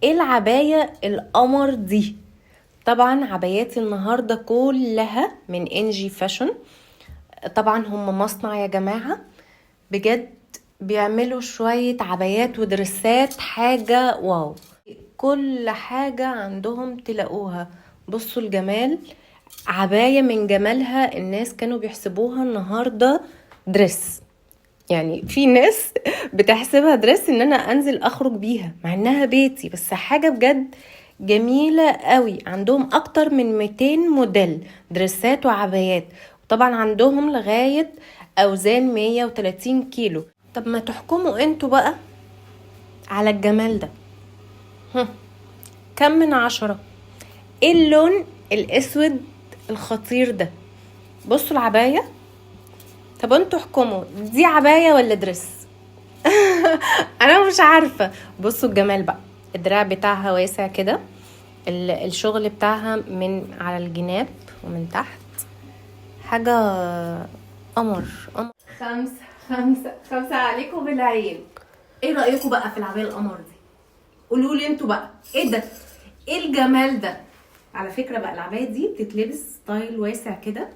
ايه العباية القمر دي؟ طبعا عباياتي النهاردة كلها من انجي فاشن. طبعا هم مصنع يا جماعة، بجد بيعملوا شوية عبايات ودرسات حاجة واو. كل حاجة عندهم تلاقوها. بصوا الجمال، عباية من جمالها الناس كانوا بيحسبوها النهاردة درس. يعني في ناس بتحسبها درس ان انا انزل اخرج بيها مع انها بيتي، بس حاجة بجد جميلة قوي. عندهم اكتر من 200 موديل درسات وعبايات، طبعا عندهم لغاية اوزان 130 كيلو. طب ما تحكموا انتوا بقى على الجمال ده. هم. كم من 10؟ ايه اللون الاسود الخطير ده؟ بصوا العباية. طب انتوا احكموا، دي عباية ولا درس؟ انا مش عارفة. بصوا الجمال بقى، الدراع بتاعها واسع كده، الشغل بتاعها من على الجناب ومن تحت حاجة قمر قمر. 5 عليكم بالعين. ايه رأيكم بقى في العباية القمر دي؟ قولوا لي انتوا بقى، ايه ده؟ ايه الجمال ده؟ على فكرة بقى العباية دي بتتلبس ستايل واسع كده،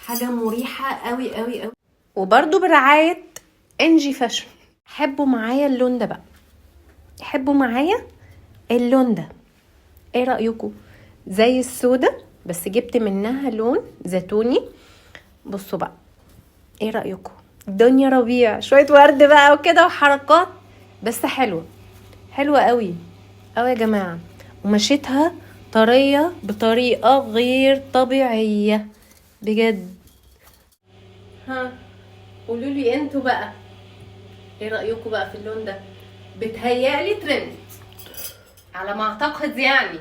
حاجة مريحة قوي قوي قوي، وبرضو برعاية انجي فاشن. حبوا معايا اللون ده بقى، حبوا معايا اللون ده. ايه رأيكم؟ زي السودة بس جبت منها لون زيتوني. بصوا بقى، ايه رأيكم؟ الدنيا ربيع، شوية ورد بقى وكده وحركات، بس حلوة حلوة قوي قوي يا جماعة. ومشيتها طرية بطريقة غير طبيعية بجد. ها، قولوا لي انتوا بقى، ايه رأيكم بقى في اللون ده؟ بتهيألي ترند على ما اعتقد يعني.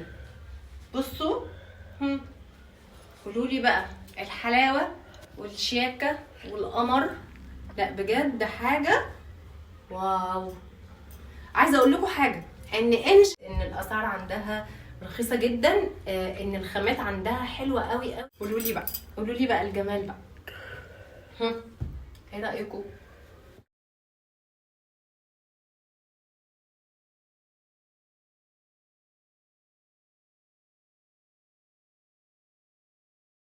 بصوا، قولوا لي بقى الحلاوة والشياكة والقمر. لا بجد حاجة واو. عايزة اقول لكم حاجة، ان ان الاسعار عندها رخيصة جدا، ان الخامات عندها حلوة قوي قوي. قولوا لي بقى، قولوا لي بقى الجمال بقى. ايه رأيكم؟